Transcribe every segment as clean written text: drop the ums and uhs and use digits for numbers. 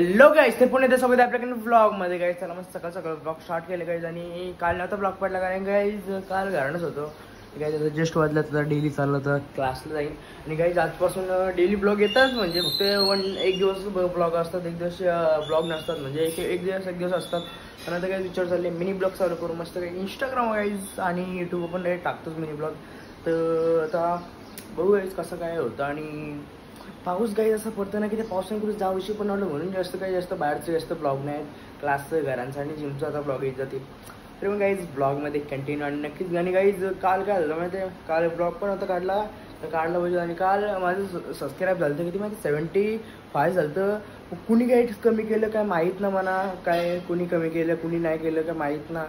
Hello गाईस, ते पुणे सोबत आपल्याकडे व्लॉग मध्ये गाईस. चला मस्त सकाळ सकाळ व्लॉग स्टार्ट केले गाईस. आणि काल नव्हता ब्लॉग पडला कारण गाईस काल घरानच होतो गाईस. जस्ट वाजला तर डेली चाललं तर क्लासला जाईल. आणि गाईस आजपासून डेली ब्लॉग येतात म्हणजे फक्त एक दिवस ब्लॉग असतात, एक दिवस ब्लॉग नसतात. म्हणजे एक दिवस असतात. पण आता काही विचार चालले मिनी ब्लॉग चालू करू मस्त काही इंस्टाग्राम गाईस आणि यूट्यूब पण टाकतोच मिनी ब्लॉग. तर आता बघू गाईस कसं काय होतं. आणि पाऊस गाईज असं पडतं ना की ते पावसाने कुठे जाऊशी पण नव्हतं म्हणून जास्त बाहेरचं जास्त ब्लॉग नाही आहेत. क्लासचं घरांचं आणि जिमचं आता ब्लॉग येत जातील. तर मग गाईज ब्लॉगमध्ये कंटिन्यू आणि नक्कीच. आणि गाईज काल काय झालं माहिती आहे, काल ब्लॉग पण होता काढला पाहिजे. आणि काल माझं सबस्क्राईब झालं होतं किती माहिती 75 झालं होतं. कुणी काही कमी केलं काय माहीत ना म्हणा, काय कुणी कमी केलं कुणी नाही केलं काय माहीत ना.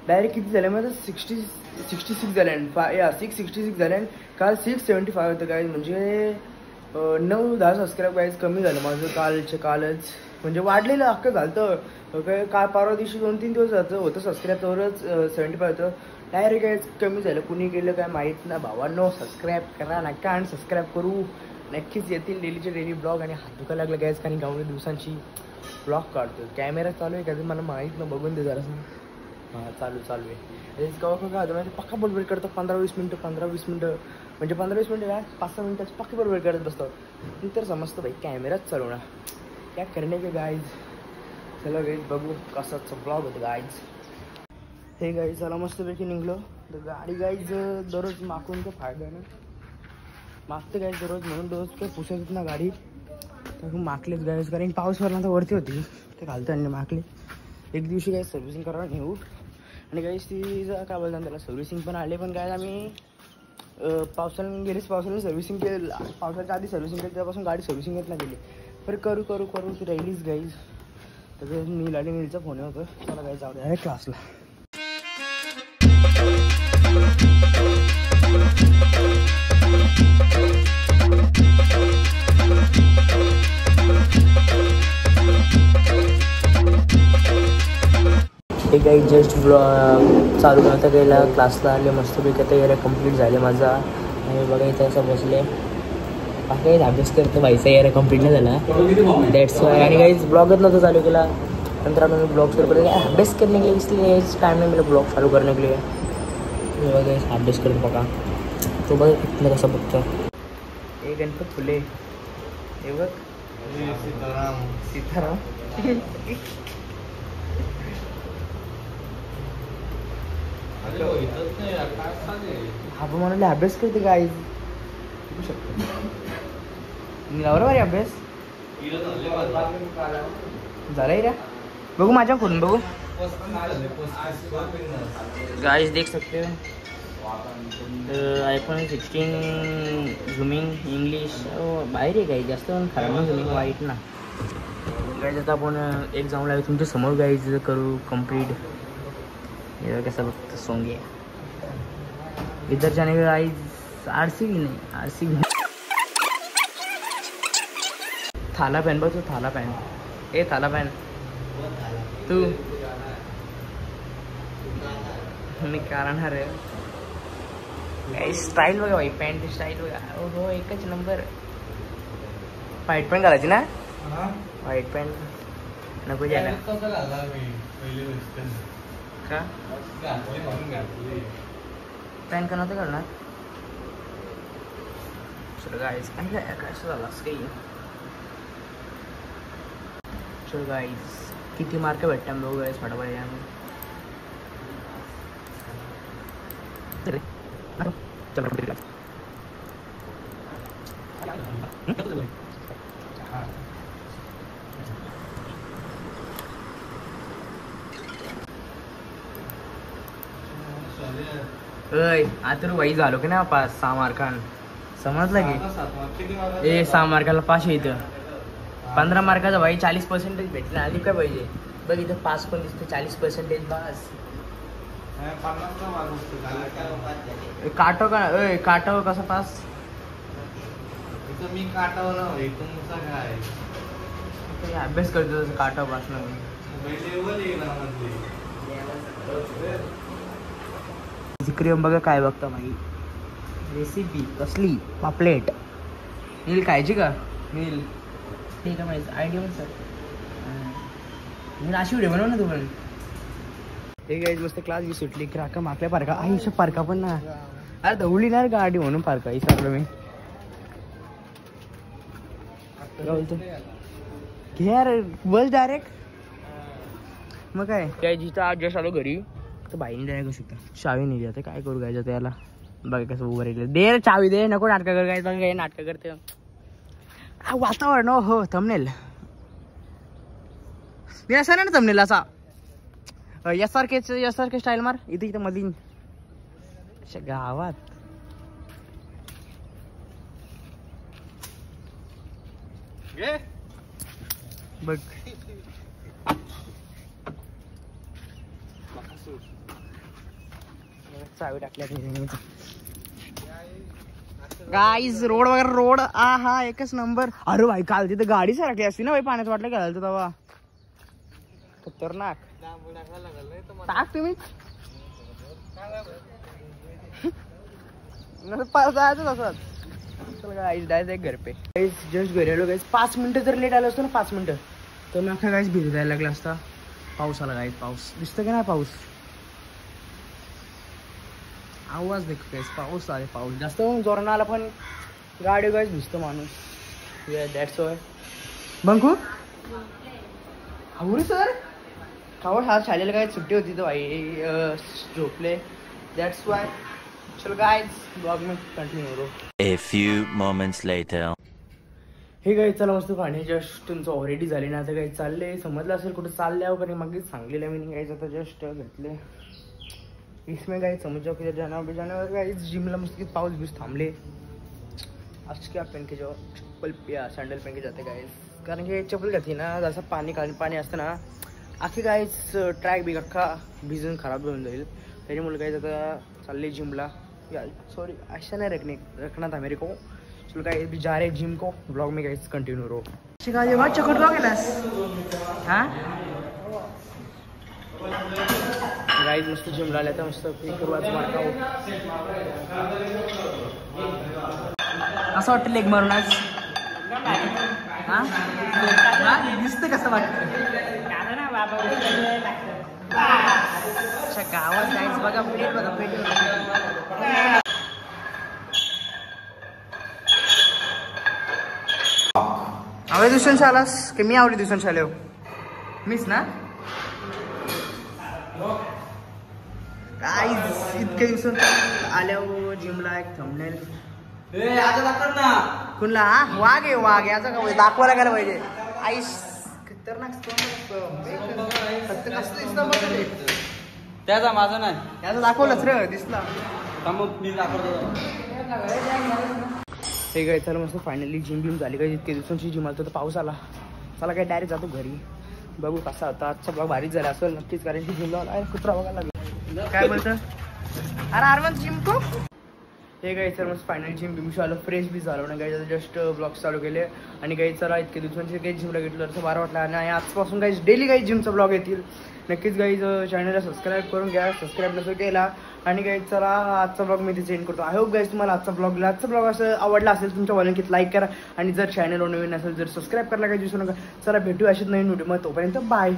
डायरेक्ट किती झाले माझं 66 झाले. 666 झाले. काल 675 होतं गाईज. म्हणजे 9-10 सबस्क्राईब गाईज कमी झालं माझं कालच. म्हणजे वाढलेलं अख्खं झालं काय. काल परवा दिवशी 2-3 दिवस होतं सबस्क्राईब तरच 75 होतं. डायरेक्ट गाईज कमी झालं. कुणी केलं काय माहीत ना. भावांनो सबस्क्राईब करा नका आणि सबस्क्राईब करू नक्कीच. येतील डेलीचे डेली ब्लॉग. आणि हात दुखायला लागला गाईज कारण गावडी दिवसांची ब्लॉग काढतो. कॅमेरा चालू आहे का मला माहीत ना, बघून दे जरासं. हां चालू आहे. कवा काय होतं माहिती पक्का बडबड करतो 15-20 मिनटं म्हणजे 15-20 मिनटं काय 5-6 मिनटाची पक्की बडबड करत बसतो. नंतर समजतं भाई कॅमेराच चालू ना क्या करणे के गाईज. चला गाईज बघू कसाचा ब्लॉग होतं गाईज. हे गाईज चला मस्तपैकी निघलो. तर गाडी गाईज दररोज मागून तर फायदा ना मागते गाईज दररोज म्हणून रोज काही पुसत ना गाडी. तर माकलेच गाईज कारण पाऊस भरला तर वरती होती ते घालतं आणि माकले. एक दिवशी काही सर्व्हिसिंग करायला नेऊ. आणि काही ती काय बोलतात त्याला सर्व्हिसिंग पण आले. पण काय आम्ही पावसाने सर्व्हिसिंग केली. पावसाच्या आधी सर्व्हिसिंग केली त्यापासून गाडी सर्व्हिसिंग येत नाही गेली. तर करू ती राहिलीच गाईज. तर नीलचा फोन होतं. चला गाईज जाऊ द्या क्लासला. हे काही जस्ट चालू नव्हतं गेला क्लासला आले मस्तपैकी. आता यार कंप्लीट झाले माझा. आणि बघा इथं असं बसले बाकी अभ्यास करतो व्हायचा यार कंप्लीट नाही झाला दॅट्स वाय. आणि काही ब्लॉगच नव्हतं चालू केला. नंतर आम्ही ब्लॉग सुरू केले अभ्यास करने के लिए, इसलिए टाइम नाही मिला ब्लॉग चालू करने के लिए. बघा अभ्यास करतो बघा तो बघ इथलं कसं बघतो. हे गणपत फुले हे बघ सीताराम हा म्हणाले अभ्यास करते गाईज. बरोबर आहे अभ्यास झालाय रे. बघू माझ्या फोन बघू गाईज देख सकते हो. iPhone 16 झुमिंग इंग्लिश बाहेर आहे गाईज जास्त खराब ना झुमिंग वाईट ना गाईज. आता आपण एक जाऊन लागेल तुमच्या समोर गाईज करू कम्प्लीट. हे कसं बघतं सोंगे इधरच्या नाही गाईज RCB नाही RCB. थाला पॅन बघ तू थाला पॅन थाला पॅन तू मी कारण अरे काही स्टाईल बघा भाई पॅन्ट स्टाईल बघा. हो एकच नंबर. व्हाईट पॅन्ट घालायची ना व्हाईट पॅन्ट नको जायला का पॅन्ट का नव्हतं घालणार. चलो गाईज काय कसं झालं असं काही. चलो गाईज किती मार्क भेटतात बघू गाईज फटाफट यामध्ये. आता वाई झालो की ना 5-6 मार्कान समजलं की 6 मार्काला पास इथं 15 मार्काचा भाई 40% भेटला. आधी काय पाहिजे बघ इथं पास पण दिसतं 40% पास. काटव कसा पास मी काटाव ना काय अभ्यास करतो तसं काटाव पास ना. क्रिम बघा काय बघता माही रेसिपी कसली पापलेट. नील खायची का नील ठीक आहे माहिती आयडिया पण सर अशी व्हिडिओ बनव ना तू पण. हे गाईज मस्त क्लास बी सुटली क्राका माकल्या पार्का आई पार्का पण ना. अरे धवली ना गाडी म्हणून पार्का विसरलो मी. काय बोलतो घे यार बस डायरेक्ट. मग काय जिथं आज जस्ट आलो घरी तर बाईने द्याय करू शकता चावी नाही द्या काय करू काय जातं याला. बघा कसं उभं राहिलं दे रे चावी दे नको नाटकं कर काय बघा काय नाटकं करते. वातावरण हो थंबनेल मी असं ना थंबनेल असा यासारखे स्टाईल मार इथे इथं मधी अशा गावात. बघ चावी टाकल्या गाईज रोड वगैरे रोड हा एकच नंबर. अरे भाई काल तिथे गाडी सारखी असती ना भाई पाण्यात वाटलं घालायचं तेव्हा खतरनाक. टाक तुम्ही जायचं तसंच. चल गाईज डायरेक्ट घर पे जस्ट घरी आलो गाईज 5 मिनिटं जर लेट आलो असतो ना 5 मिनिटं तर मी अख्खा गाईज भिजत जायला लागला असता. पाऊस आला गाईज पाऊस दिसतं का नाही पाऊस आवाज देखो गाईज पाऊस आले पाऊस जास्त जोरानं आला पण गाडी गाईज भिजतो माणूस. दॅट्स वाय बंकू आवरू सर खावड हा शाळेला काय सुट्टी होती तर भाई झोपले. दॅट्स वाय चल गाईज ब्लॉग में कंटिन्यू करो. A few moments later. हे गाईज चला मस्त पाणी जस्ट तुमचं ऑलरेडी झाले ना आता काही चालले समजलं असेल कुठं चालले वगैरे मग सांगलेलं मी गाईज आता जस्ट घेतले इसमें गाइस समझ जाओ कि जाना और गाइस जिम ला मस्त पाउस भी थांबले. आज क्या पहन के जाओ चप्पल या सैंडल पहन के जाते गाइस कारण की चप्पल घातली ना जसं पाणी असतं ना आखी गाइस ट्रॅक बी अख्खा भिजून खराब होऊन जाईल. त्याच्यामुळे गाइस आता चालले जिमला या सॉरी ऐसा नहीं रखना था मेरे को. चलो गाइस भी जा रहे जिम को ब्लॉग में गाइस कंटिन्यू करो. शिकायत मत चकोट गेलास हां गाइस मस्त जिम ला लेता मस्त सुरुवात वर्कआउट असं वाटतं लेग मारून आज दिसतं कसं वाटतं अच्छा गावात गाईस बघा पेट आवडे दिवसांनी शालास की मी आवडे दिवसांनी शाले हो मीच ना गाईज इतके दिवस आल्यावर जिमला एक थंबनेल कुणला वाघ आहे याचा का दाखवायला गेला पाहिजे आईस खतरनाक त्याचा माझा नाही याचा दाखवलंच रे दिसला. हे काय चला मस्त फायनली जिम झाली काय इतके दिवसांची जिम आलतो तर पाऊस आला चला काय डायरेक्ट जातो घरी बघू कसा होता आजचा ब्लॉग भारीच झाला असेल नक्कीच कारण की जिमला कुत्रा बघायला लागला. काय बोलतं अरे आरमान जिम को हे काही सर मस्त फायनल जिम बिमशो आलो फ्रेश बी झालो ना काही जस्ट ब्लॉग्स चालू केले आणि काही चला इतके दिवसांचे काही जिमला घेतलं असं बरं वाटलं आणि आजपासून काही डेली काही जिमचा ब्लॉग येतील नक्कीच काही चॅनलला सबस्क्राईब करून घ्या सबस्क्राईब नसं केला आणि काही चला आजचा ब्लॉग मी सेंड करतो. आय होप गाईज तुम्हाला आजचा ब्लॉग असं आवडला असेल तुमच्या वॉलंकीत लाईक करा आणि जर चॅनलवर नवीन असेल जर सबस्क्राईब करायला काही दिसू नका. चला भेटू अशीच नवीन व्हिडिओ मग तोपर्यंत बाय.